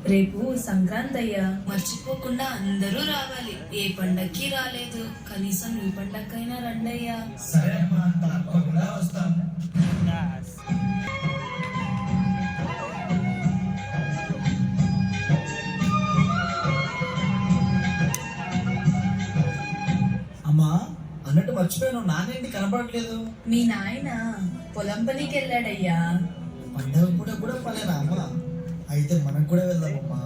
రేపు సంక్రాంతి అయ్యా, మర్చిపోకుండా అందరూ రావాలి. ఏ పండక్కి రాలేదు, కనీసం ఈ పండక్కైనా రండయ్యా. సరే అమ్మా, తప్పకుండా వస్తాం. అమ్మా, అన్నట్టు మర్చిపోయాను, నానేంటి కనపడట్లేదు? మీ నాయన పొలం పనికి వెళ్ళాడయ్యా. పండగ కూడా కూడా పలేనా అమ్మా? అయితే మనం కూడా వెళ్దామమ్మా.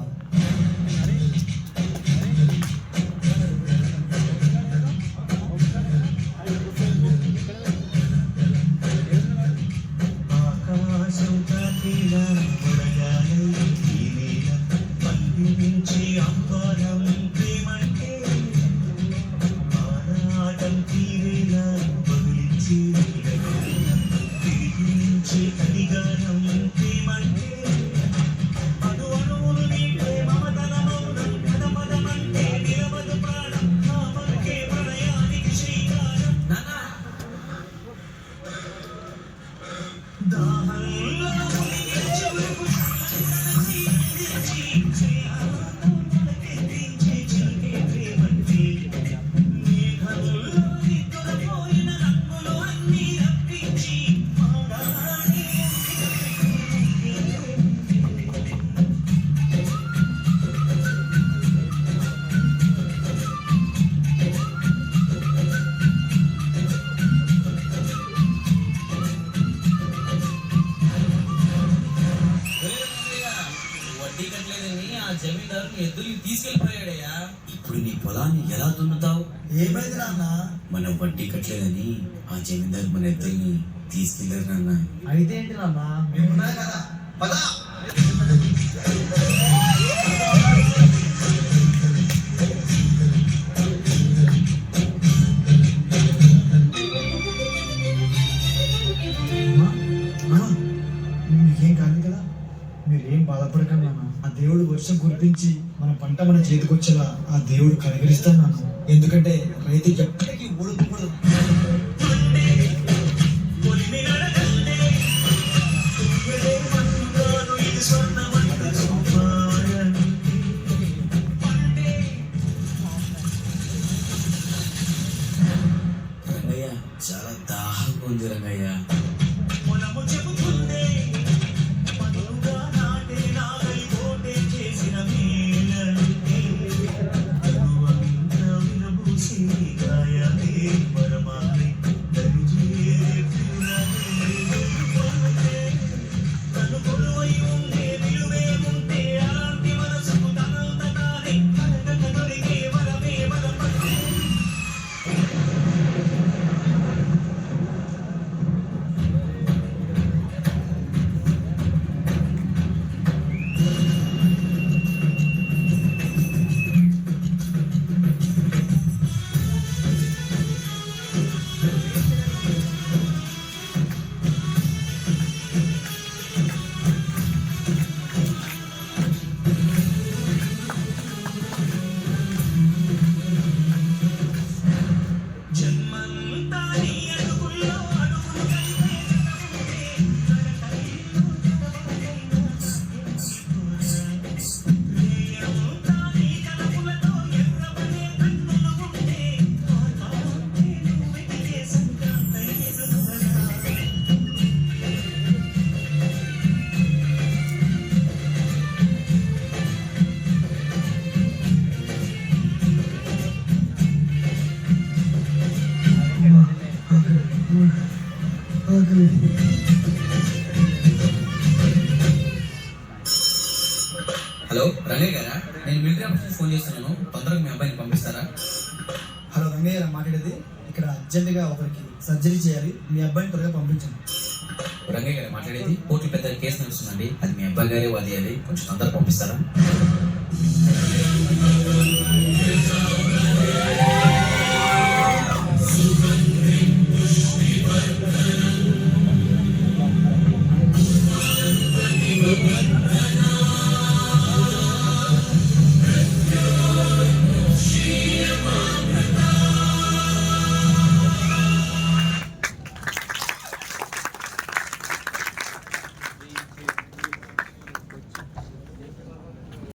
ఎద్దులు తీసుకెళ్ళిపోయాడయ్యా. ఇప్పుడు నీ పొలాన్ని ఎలా దున్నుతావు? ఏమైంది నాన్న? మనం వడ్డీ కట్టలేదని ఆ జమీందారు మన ఎద్దుల్ని తీసుకెళ్లారు నాన్న. అయితే ఏంటి నాన్న, మేమున్నా కదా, పద. మీకేం కాదు కదా, మీరేం బాధపడకండి నాన్న. ఆ దేవుడు వర్షం కురిపించి మన పంట మన చేతికొచ్చేలా ఆ దేవుడు కనికరిస్తాను నాన్న. ఎందుకంటే రైతు ఎప్పటికీ ఓడిపోకూడదు. రంగయ్య, చాలా దాహంగా ఉంది రంగయ్య. హలో రంగయ్య గారా, నేను మిలిటరీ ఆఫీస్ ఫోన్ చేస్తున్నాను. తొందరగా మీ అబ్బాయిని పంపిస్తారా? హలో రంగయ్య గారు మాట్లాడేది. ఇక్కడ అర్జెంటుగా ఒకరికి సర్జరీ చేయాలి, మీ అబ్బాయిని త్వరగా పంపించండి. రంగయ్య గారు మాట్లాడేది. కోర్టు పెద్ద కేసు నడుస్తుందండి, అది మీ అబ్బాయి గారే వాదియాలి, కొంచెం తొందరగా పంపిస్తారా?